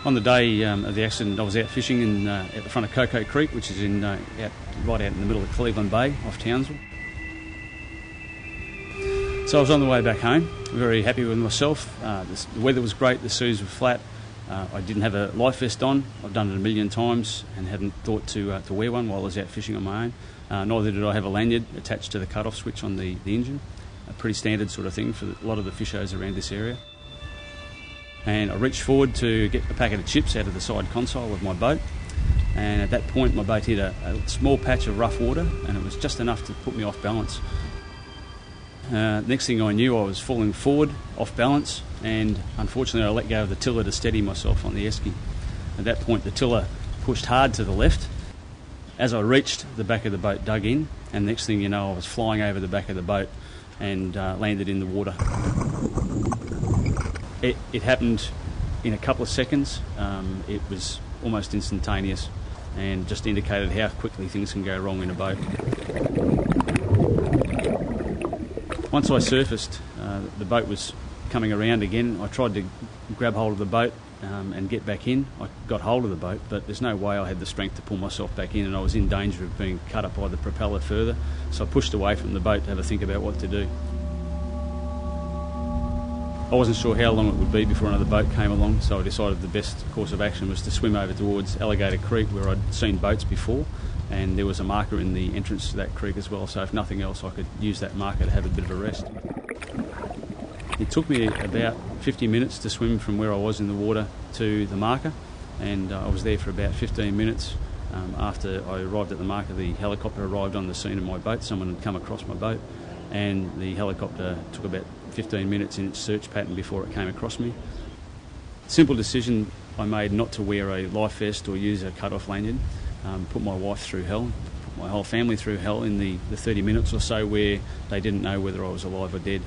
On the day of the accident, I was out fishing at the front of Cocoa Creek, which is right out in the middle of Cleveland Bay, off Townsville. So I was on the way back home, very happy with myself. The weather was great, the seas were flat. I didn't have a life vest on. I've done it a million times and hadn't thought to wear one while I was out fishing on my own. Neither did I have a lanyard attached to the cut-off switch on the engine. A pretty standard sort of thing for a lot of the fishers around this area. And I reached forward to get a packet of chips out of the side console of my boat, and at that point my boat hit a small patch of rough water, and it was just enough to put me off balance. Next thing I knew, I was falling forward off balance, and unfortunately I let go of the tiller to steady myself on the esky. At that point the tiller pushed hard to the left. As I reached, the back of the boat dug in, and next thing you know I was flying over the back of the boat and landed in the water. It happened in a couple of seconds. It was almost instantaneous and just indicated how quickly things can go wrong in a boat. Once I surfaced, the boat was coming around again. I tried to grab hold of the boat and get back in. I got hold of the boat, but there's no way I had the strength to pull myself back in, and I was in danger of being cut up by the propeller further. So I pushed away from the boat to have a think about what to do. I wasn't sure how long it would be before another boat came along, so I decided the best course of action was to swim over towards Alligator Creek, where I'd seen boats before, and there was a marker in the entrance to that creek as well, so if nothing else I could use that marker to have a bit of a rest. It took me about 50 minutes to swim from where I was in the water to the marker, and I was there for about 15 minutes. After I arrived at the marker, the helicopter arrived on the scene of my boat. Someone had come across my boat, and the helicopter took about 15 minutes in its search pattern before it came across me. Simple decision I made not to wear a life vest or use a cut-off lanyard. Put my wife through hell, put my whole family through hell in the 30 minutes or so where they didn't know whether I was alive or dead.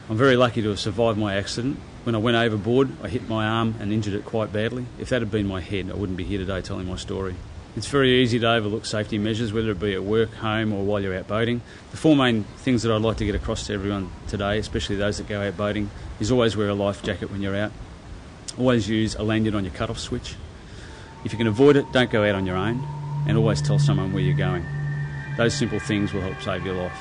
I'm very lucky to have survived my accident. When I went overboard, I hit my arm and injured it quite badly. If that had been my head, I wouldn't be here today telling my story. It's very easy to overlook safety measures, whether it be at work, home or while you're out boating. The four main things that I'd like to get across to everyone today, especially those that go out boating, is always wear a life jacket when you're out. Always use a lanyard on your cut-off switch. If you can avoid it, don't go out on your own, and always tell someone where you're going. Those simple things will help save your life.